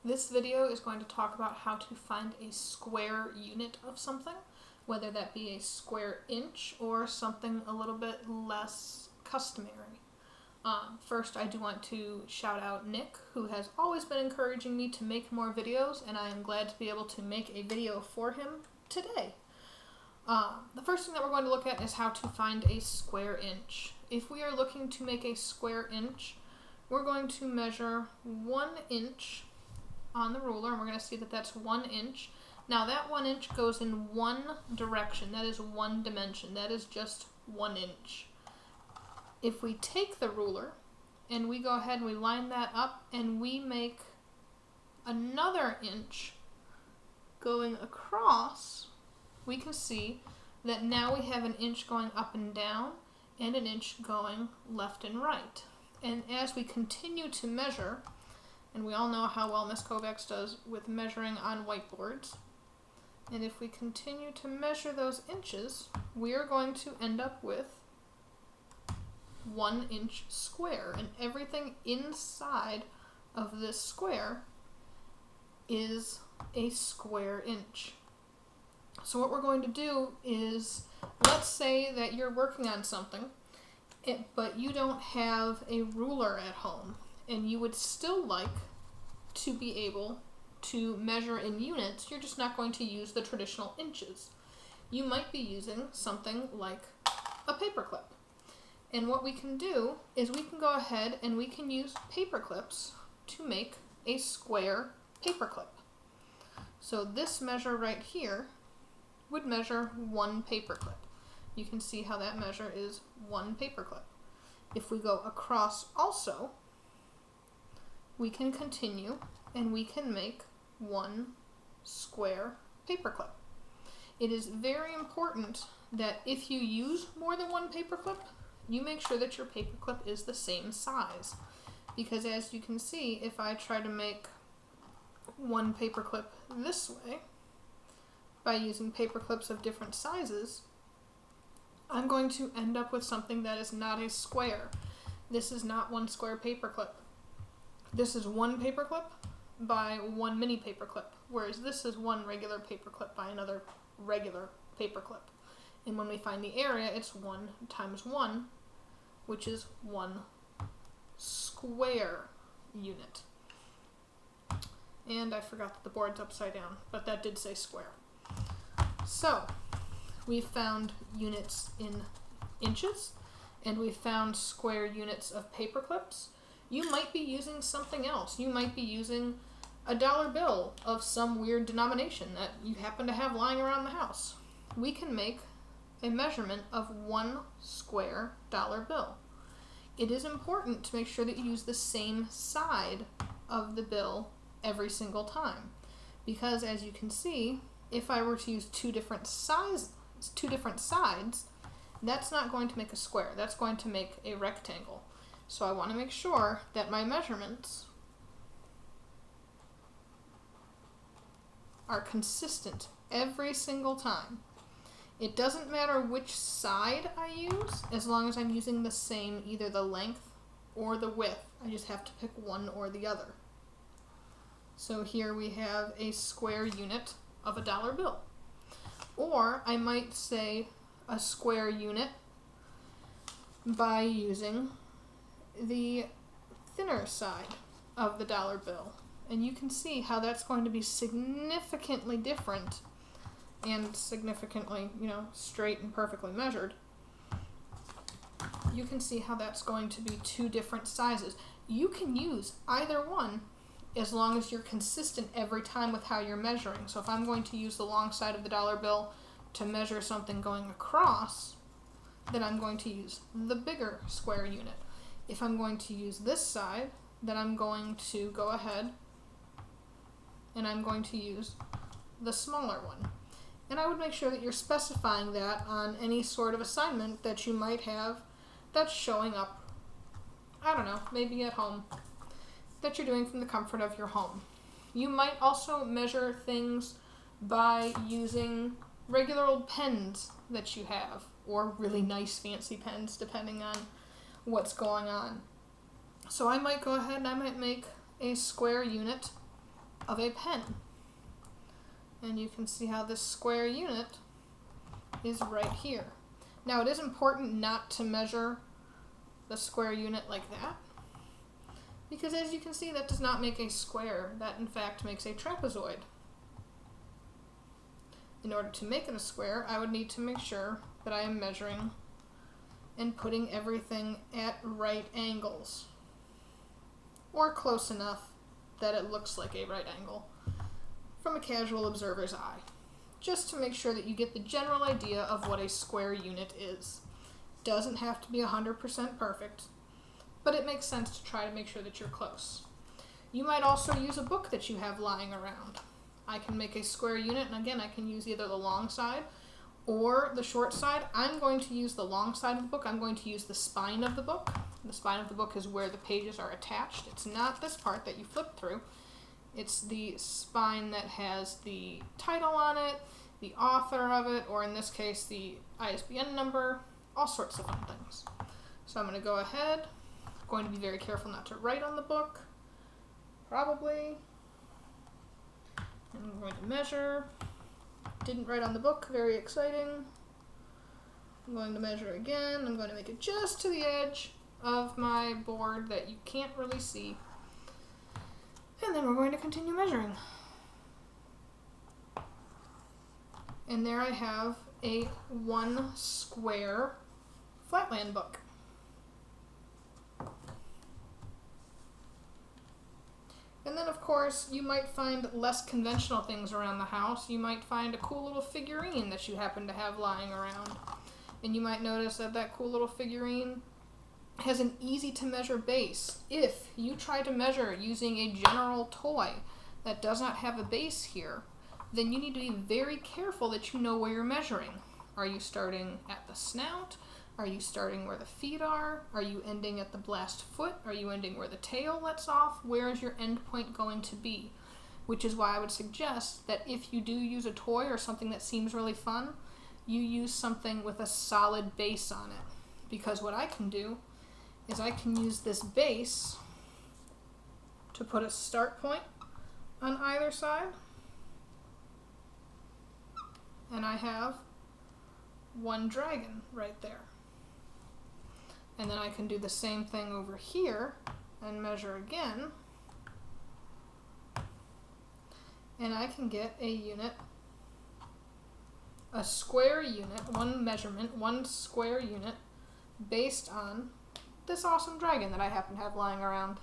This video is going to talk about how to find a square unit of something, whether that be a square inch or something a little bit less customary. First, I do want to shout out Nick, who has always been encouraging me to make more videos, and I am glad to be able to make a video for him today. The first thing that we're going to look at is how to find a square inch. If we are looking to make a square inch, we're going to measure 1 inch on the ruler, and we're going to see that that's 1 inch. Now that 1 inch goes in one direction. That is one dimension. That is just 1 inch. If we take the ruler and we go ahead and we line that up and we make another inch going across, we can see that now we have an inch going up and down and an inch going left and right. And as we continue to measure, and we all know how well Ms. Kovacs does with measuring on whiteboards, and if we continue to measure those inches, we are going to end up with 1 inch square, and everything inside of this square is a square inch. So what we're going to do is, let's say that you're working on something, but you don't have a ruler at home, and you would still like to be able to measure in units. You're just not going to use the traditional inches. You might be using something like a paperclip. And what we can do is we can go ahead and we can use paper clips to make a square paperclip. So this measure right here would measure 1 paperclip. You can see how that measure is 1 paperclip. If we go across also, we can continue and we can make 1 square paperclip. It is very important that if you use more than 1 paperclip, you make sure that your paperclip is the same size. Because as you can see, if I try to make 1 paperclip this way, by using paper clips of different sizes, I'm going to end up with something that is not a square. This is not 1 square paperclip. This is 1 paperclip by 1 mini paperclip, whereas this is 1 regular paperclip by another regular paperclip. And when we find the area, it's 1 times 1, which is 1 square unit. And I forgot that the board's upside down, but that did say square. So, we found units in inches, and we found square units of paper clips. You might be using something else. You might be using a dollar bill of some weird denomination that you happen to have lying around the house. We can make a measurement of 1 square dollar bill. It is important to make sure that you use the same side of the bill every single time, because as you can see, if I were to use two different sides, that's not going to make a square. That's going to make a rectangle. So I want to make sure that my measurements are consistent every single time. It doesn't matter which side I use, as long as I'm using the same, either the length or the width. I just have to pick one or the other. So here we have a square unit of a dollar bill. Or I might say a square unit by using the thinner side of the dollar bill. And you can see how that's going to be significantly different and significantly, straight and perfectly measured. You can see how that's going to be 2 different sizes. You can use either one as long as you're consistent every time with how you're measuring. So if I'm going to use the long side of the dollar bill to measure something going across, then I'm going to use the bigger square unit. If I'm going to use this side, then I'm going to go ahead and I'm going to use the smaller one. And I would make sure that you're specifying that on any sort of assignment that you might have that's showing up, maybe at home, that you're doing from the comfort of your home. You might also measure things by using regular old pens that you have, or really nice fancy pens, depending on what's going on. So I might go ahead and I might make a square unit of a pen. And you can see how this square unit is right here. Now it is important not to measure the square unit like that, because as you can see, that does not make a square. That in fact makes a trapezoid. In order to make it a square, I would need to make sure that I am measuring and putting everything at right angles, or close enough that it looks like a right angle from a casual observer's eye, just to make sure that you get the general idea of what a square unit is. Doesn't have to be 100% perfect, but it makes sense to try to make sure that you're close. You might also use a book that you have lying around. I can make a square unit, and again, I can use either the long side or the short side. I'm going to use the long side of the book. I'm going to use the spine of the book. The spine of the book is where the pages are attached. It's not this part that you flip through. It's the spine that has the title on it, the author of it, or in this case, the ISBN number, all sorts of fun things. So I'm going to go ahead. I'm going to be very careful not to write on the book, probably. And I'm going to measure. Didn't write on the book, very exciting. I'm going to measure again. I'm going to make it just to the edge of my board that you can't really see. And then we're going to continue measuring. And there I have a 1 square flatland book. And then, of course, you might find less conventional things around the house. You might find a cool little figurine that you happen to have lying around. And you might notice that that cool little figurine has an easy-to-measure base. If you try to measure using a general toy that does not have a base here, then you need to be very careful that you know where you're measuring. Are you starting at the snout? Are you starting where the feet are? Are you ending at the blast foot? Are you ending where the tail lets off? Where is your end point going to be? Which is why I would suggest that if you do use a toy or something that seems really fun, you use something with a solid base on it. Because what I can do is I can use this base to put a start point on either side. And I have 1 dragon right there. And then I can do the same thing over here and measure again. And I can get a unit, a square unit, 1 measurement, 1 square unit, based on this awesome dragon that I happen to have lying around.